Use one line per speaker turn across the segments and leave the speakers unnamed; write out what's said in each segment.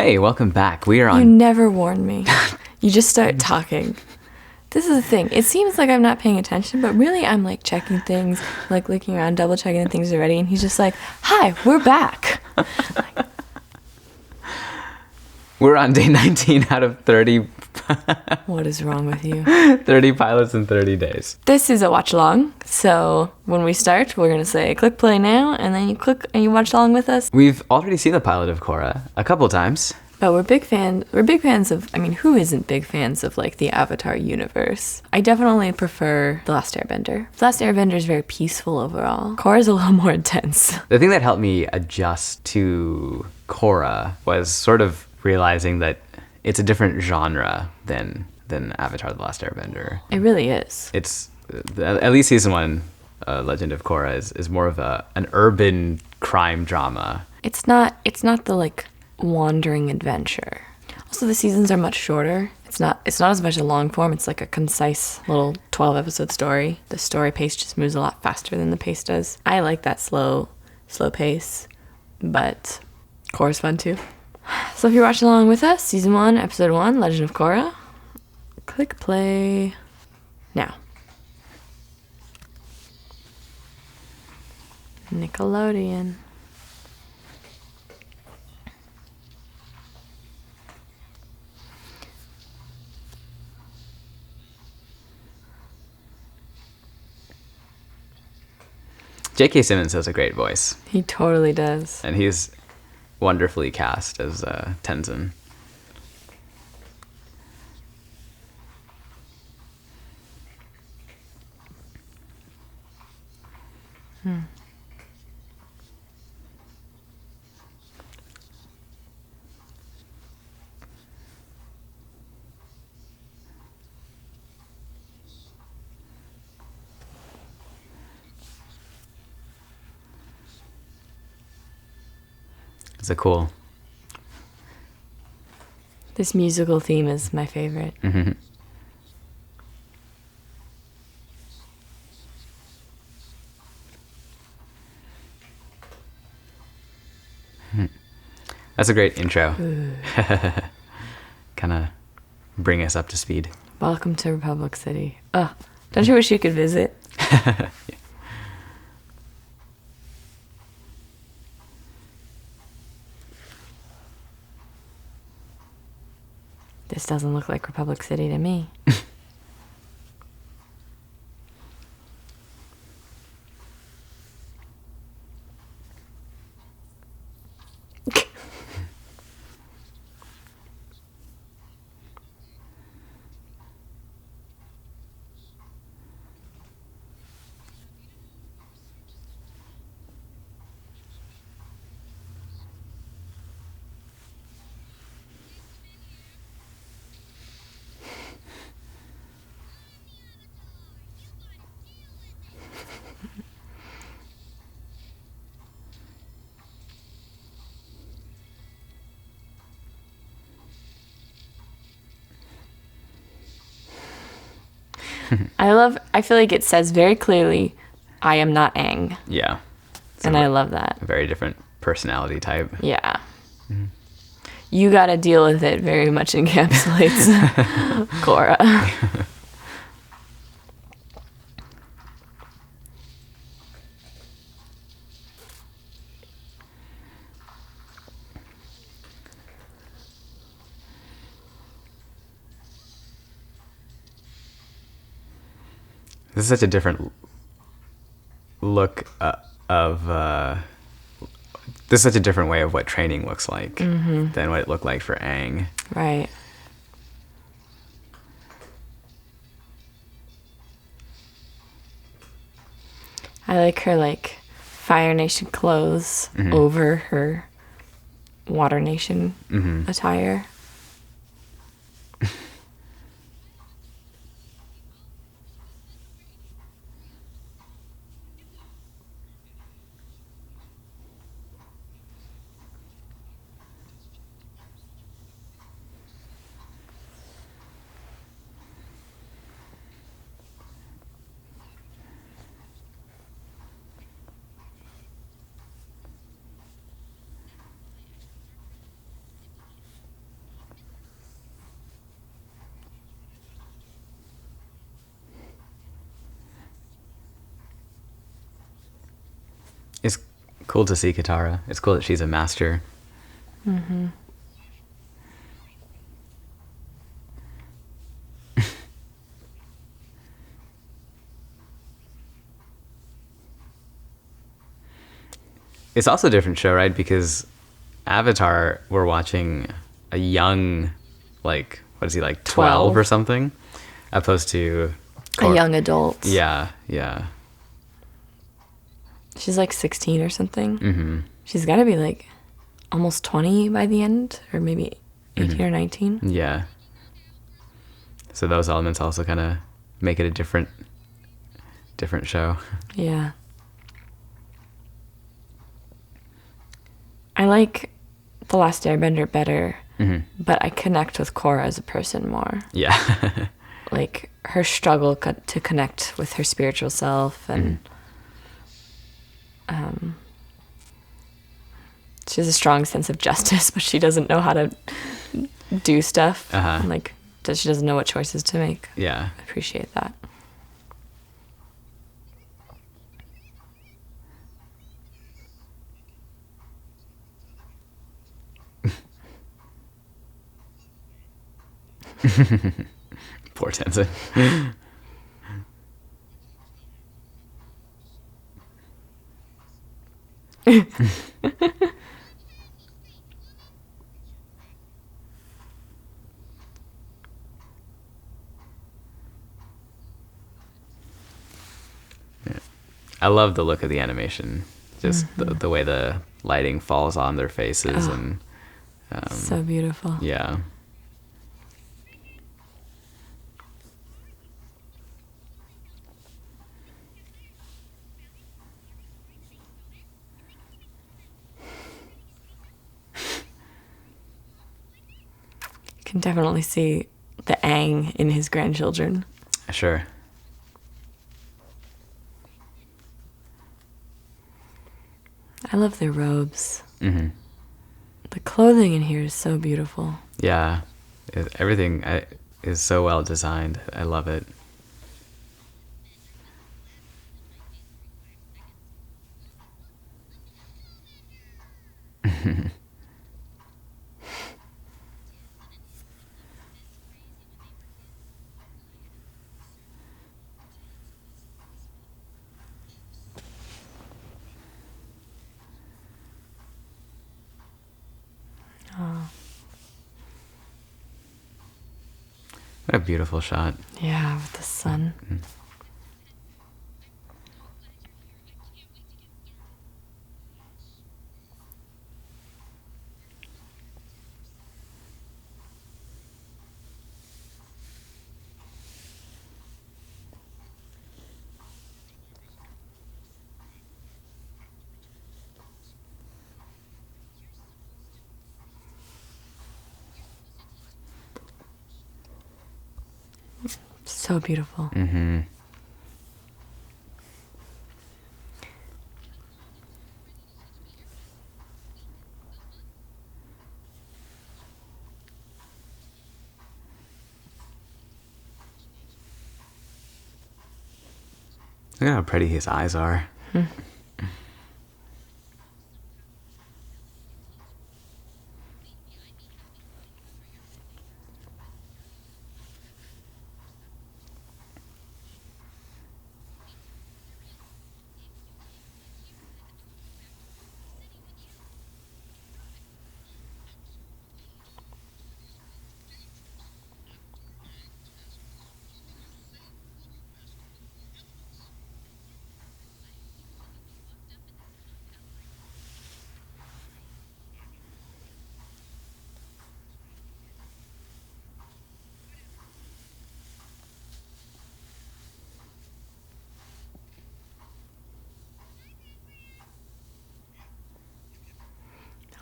Hey, welcome back. We are
You
on.
never warn me. You just start talking. This is the thing. It seems like I'm not paying attention, but really I'm like checking things, like looking around, double checking that things are ready, and he's just like, "Hi, we're back."
We're on day 19 out of 30,
What is wrong with you?
30 pilots in 30 days.
This is a watch along, so when we start, we're gonna say click play now, and then you click and you watch along with us.
We've already seen the pilot of Korra a couple times.
But we're big fans of, I mean, who isn't big fans of like the Avatar universe? I definitely prefer The Last Airbender. The Last Airbender is very peaceful overall. Korra's a little more intense.
The thing that helped me adjust to Korra was sort of realizing that it's a different genre than Avatar: The Last Airbender.
It really is.
It's at least season 1, Legend of Korra is more of an urban crime drama.
It's not the like wandering adventure. Also, the seasons are much shorter. It's not as much a long form. It's like a concise little 12 episode story. The story pace just moves a lot faster than the pace does. I like that slow pace, but Korra's fun too. So if you're watching along with us, season 1, episode 1, Legend of Korra, click play now. Nickelodeon.
J.K. Simmons has a great voice,
He totally does.
and he's wonderfully cast as Tenzin. It's a cool.
This musical theme is my favorite.
Mm-hmm. That's a great intro. Kind of bring us up to speed.
Welcome to Republic City. Oh, don't you wish you could visit? This doesn't look like Republic City to me. I feel like it says very clearly, I am not Aang.
Yeah.
And I love that.
A very different personality type.
Yeah. You gotta deal with it very much encapsulates Korra.
This is such a different look this is such a different way of what training looks like than what it looked like for Aang.
Right. I like her like Fire Nation clothes over her Water Nation attire.
It's cool to see Katara. It's cool that she's a master. It's also a different show, right? Because Avatar, we're watching a young, like, what is he, like 12 or
12.
something? Opposed to
A young adult.
Yeah, yeah.
She's like 16 or something. She's got to be like almost 20 by the end, or maybe 18 or 19.
Yeah. So those elements also kind of make it a different show.
Yeah. I like The Last Airbender better, but I connect with Korra as a person more.
Yeah.
Like her struggle to connect with her spiritual self, and she has a strong sense of justice, but she doesn't know how to do stuff.
Uh-huh.
Like, she doesn't know what choices to make.
Yeah.
I appreciate that.
Poor Tenzin. I love the look of the animation. Just the way the lighting falls on their faces and
So beautiful.
yeah.
You can definitely see the Aang in his grandchildren.
Sure.
I love their robes. The clothing in here is so beautiful.
Yeah. Everything is so well designed. I love it. What a beautiful shot.
Yeah, with the sun. So beautiful.
Look at how pretty his eyes are.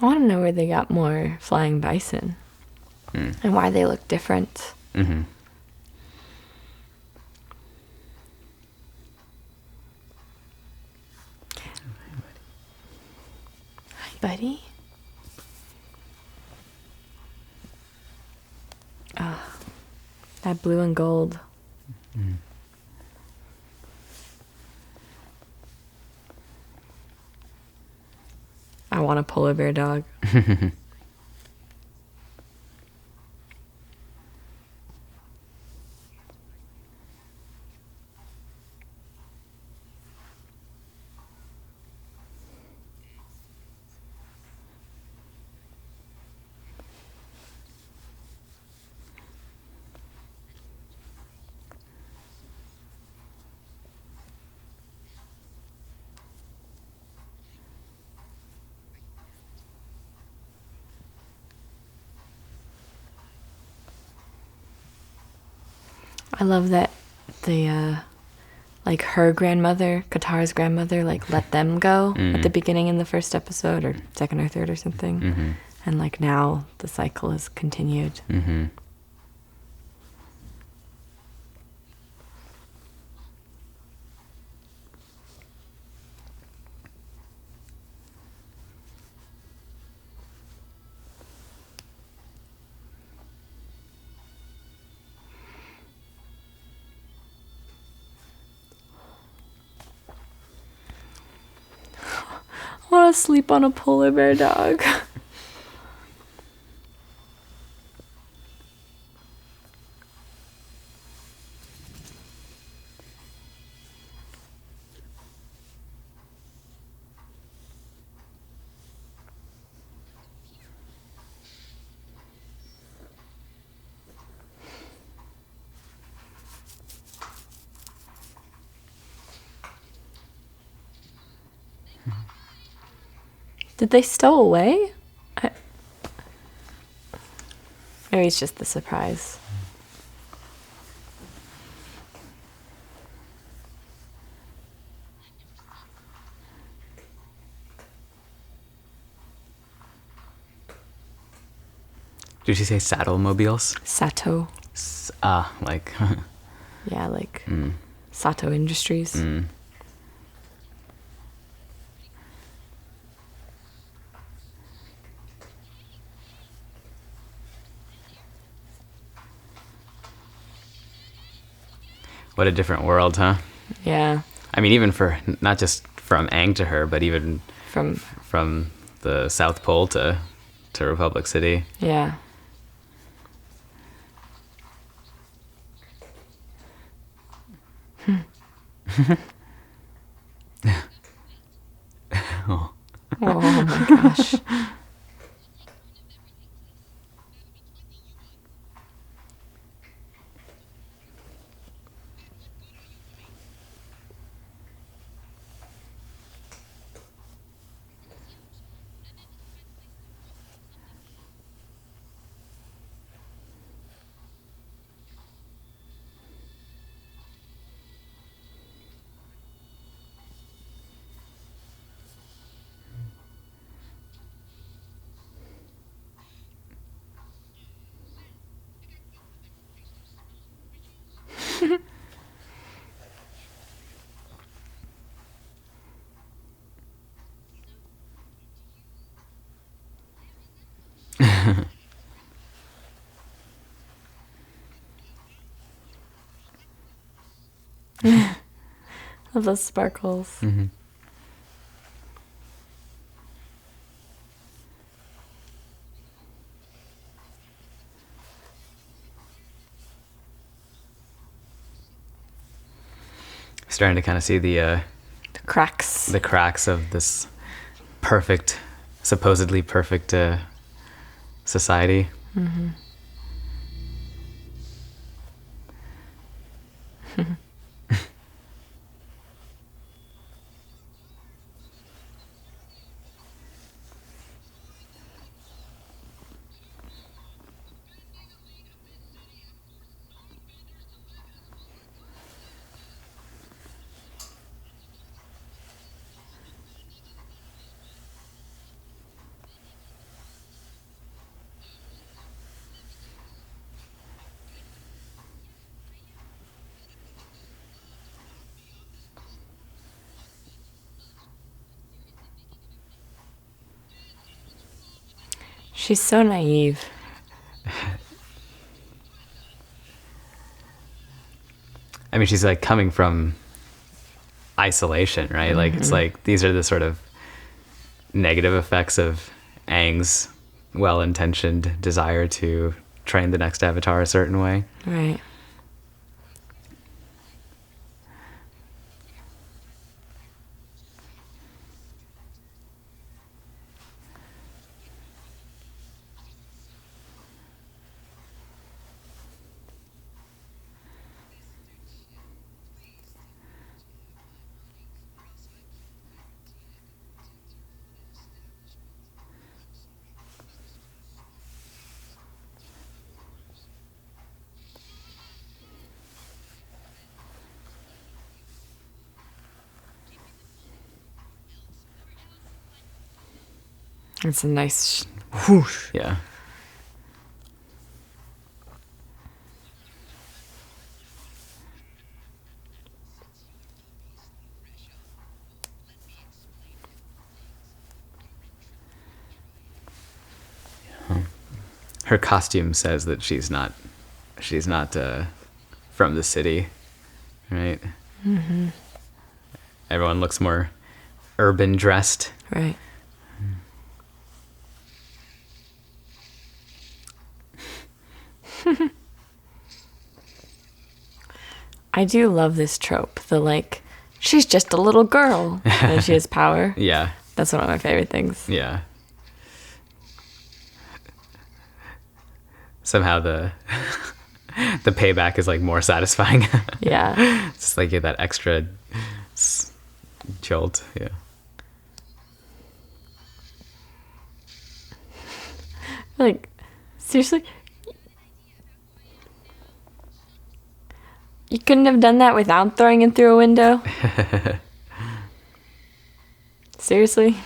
I want to know where they got more flying bison and why they look different.
Mm-hmm.
Hi, buddy. Ah, that blue and gold. want a polar bear dog. I love that the like her grandmother, Katara's grandmother, like let them go at the beginning in the first episode or second or third or something. And like now the cycle has continued. I want to sleep on a polar bear dog. Did they stow away? Maybe it's just the surprise.
Did she say saddle mobiles?
Sato.
Like.
Yeah, like Sato Industries.
What a different world, huh?
Yeah.
I mean, even for not just from Aang to her, but even
From
the South Pole to Republic City.
yeah.
Oh.
Oh my gosh. Of those sparkles.
Starting to kind of see
The cracks.
the cracks of this perfect, supposedly perfect society.
She's so naive.
I mean, she's like coming from isolation, right? Like it's like these are the sort of negative effects of Aang's well-intentioned desire to train the next Avatar a certain way.
Right. It's a nice whoosh.
Yeah. Her costume says that she's not from the city, right?
Mm-hmm.
Everyone looks more urban dressed.
Right. I do love this trope. The like, she's just a little girl and she has power.
Yeah.
That's one of my favorite things.
Yeah. Somehow the the payback is like more satisfying.
Yeah.
It's like get that extra jolt. Yeah.
Like, seriously? You couldn't have done that without throwing it through a window? Seriously?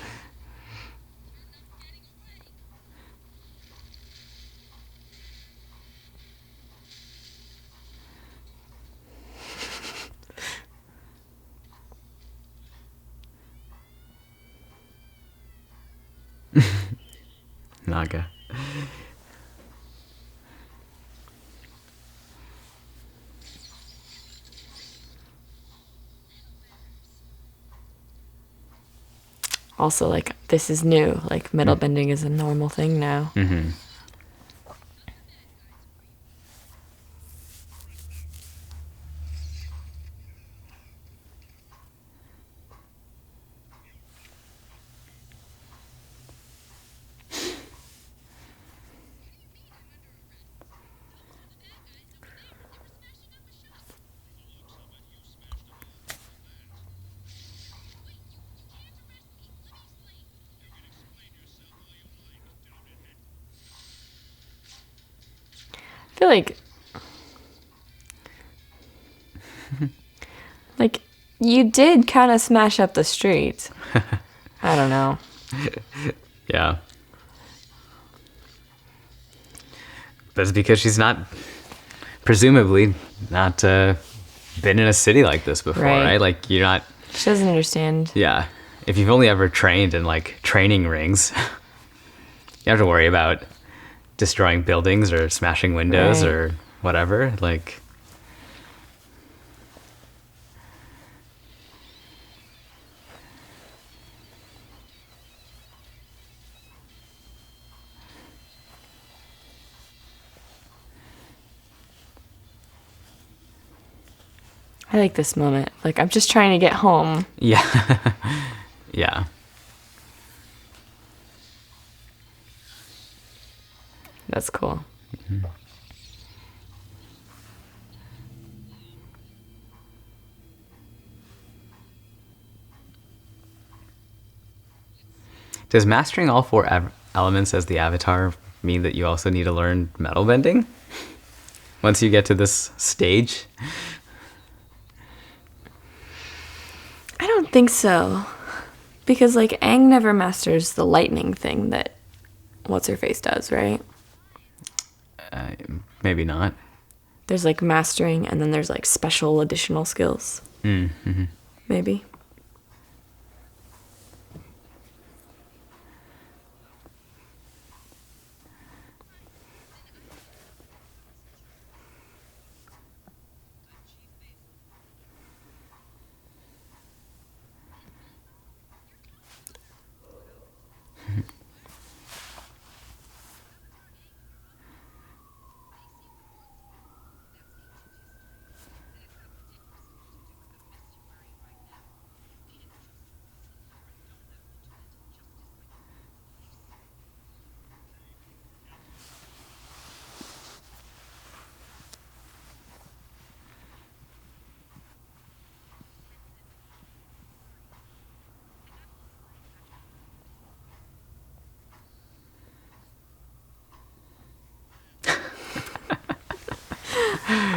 Naga.
Also, like, this is new. Like, metal bending is a normal thing now.
Mm-hmm.
I feel like you did kind of smash up the street. I don't know.
Yeah. But it's because she's not, presumably, not been in a city like this before, right? Like, you're not.
She doesn't understand.
Yeah. If you've only ever trained in, like, training rings, you have to worry about destroying buildings or smashing windows or whatever. Like.
I like this moment. Like, I'm just trying to get home.
Yeah. Yeah.
That's cool.
Mm-hmm. Does mastering all four elements as the Avatar mean that you also need to learn metal bending? Once you get to this stage?
I don't think so. Because, like, Aang never masters the lightning thing that What's-Her-Face does, right?
Maybe not.
There's, like, mastering, and then there's, like, special additional skills.
Mm-hmm.
Maybe.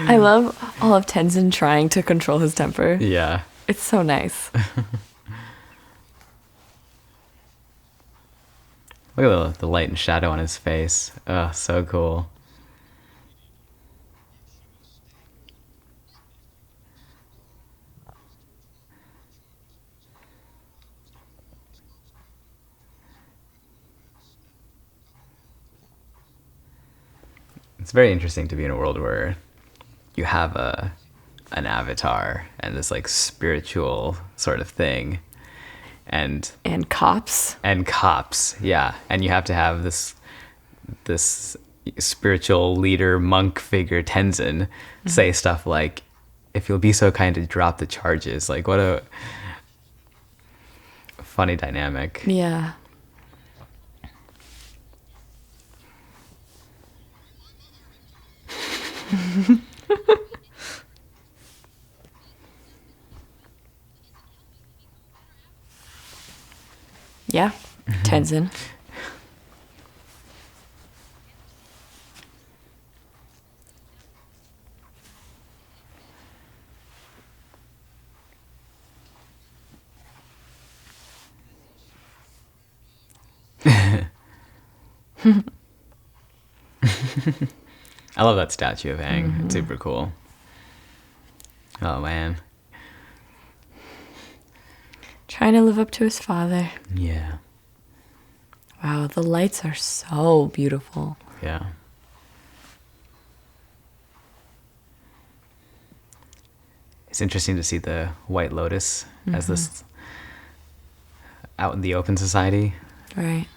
I love all of Tenzin trying to control his temper.
Yeah.
It's so nice.
Look at the light and shadow on his face. Oh, so cool. It's very interesting to be in a world where you have an avatar and this like spiritual sort of thing, and
Cops.
cops, yeah, and you have to have this spiritual leader monk figure Tenzin say stuff like, "If you'll be so kind to drop the charges." Like, what a funny dynamic.
Yeah. Yeah. Tenzin.
I love that statue of Aang. It's super cool. Oh man.
Trying to live up to his father.
Yeah.
Wow, the lights are so beautiful.
Yeah. It's interesting to see the White Lotus as this out in the open society.
Right.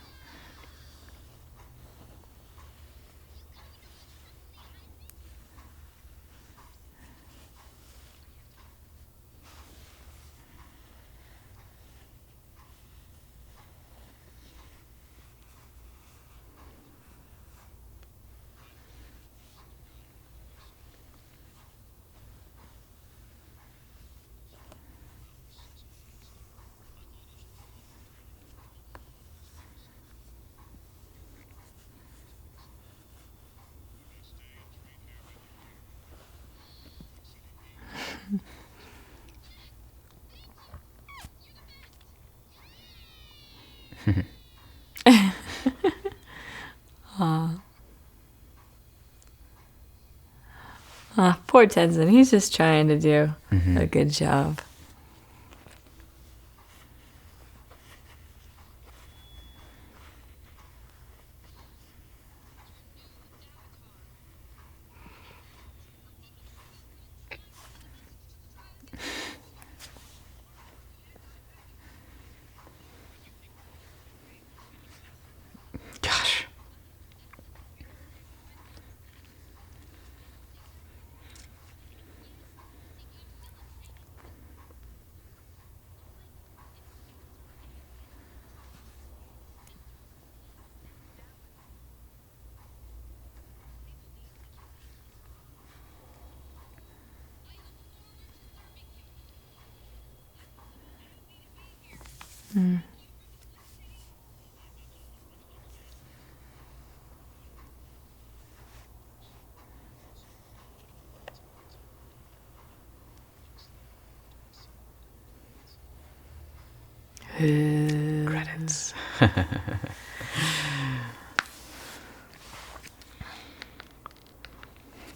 Ah, poor Tenzin. He's just trying to do a good job.
Gosh. Credits.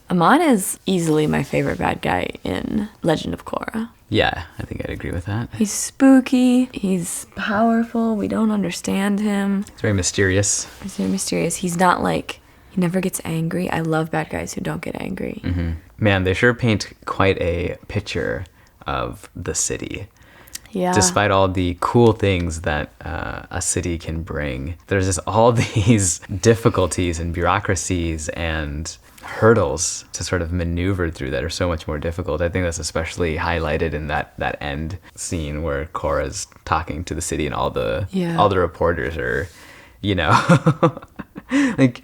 Amon is easily my favorite bad guy in Legend of Korra.
Yeah, I think I'd agree with that.
He's spooky. He's powerful. We don't understand him.
It's very mysterious.
He's very mysterious. He's not like, he never gets angry. I love bad guys who don't get angry.
Man, they sure paint quite a picture of the city.
Yeah.
Despite all the cool things that a city can bring, there's just all these difficulties and bureaucracies and hurdles to sort of maneuver through that are so much more difficult. I think that's especially highlighted in that end scene where Korra's talking to the city and all the reporters are, you know, like,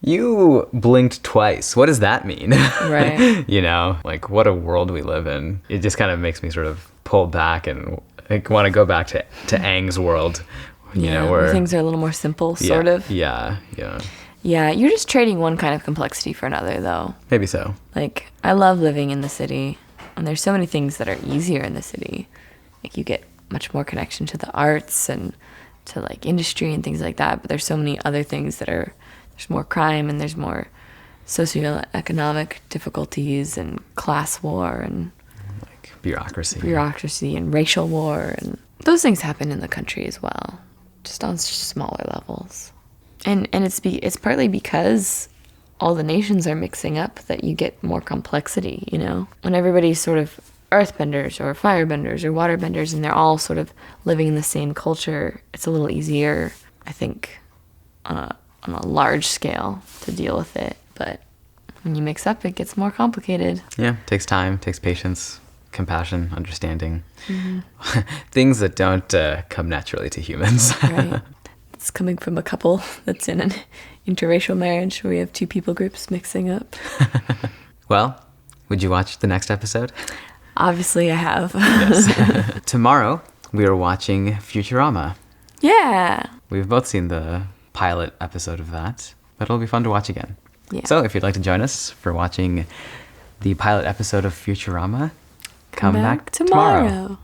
you blinked twice. What does that mean?
Right.
You know, like, what a world we live in. It just kind of makes me sort of pull back and like want to go back to Aang's world, you know, where
things are a little more simple, sort of.
Yeah.
Yeah, you're just trading one kind of complexity for another, though.
Maybe so.
Like, I love living in the city, and there's so many things that are easier in the city. Like, you get much more connection to the arts and to, like, industry and things like that, but there's so many other things that are, there's more crime and there's more socioeconomic difficulties and class war and
Like
bureaucracy and racial war, and those things happen in the country as well, just on smaller levels. And it's partly because all the nations are mixing up that you get more complexity, you know? When everybody's sort of earthbenders or firebenders or waterbenders and they're all sort of living in the same culture, it's a little easier, I think, on a large scale to deal with it. But when you mix up, it gets more complicated.
Yeah, takes time, takes patience, compassion, understanding. Things that don't come naturally to humans.
Right. It's coming from a couple that's in an interracial marriage where we have two people groups mixing up.
Well, would you watch the next episode?
Obviously, I have.
Yes. Tomorrow, we are watching Futurama.
Yeah.
We've both seen the pilot episode of that, but it'll be fun to watch again.
Yeah.
So if you'd like to join us for watching the pilot episode of Futurama, come back tomorrow.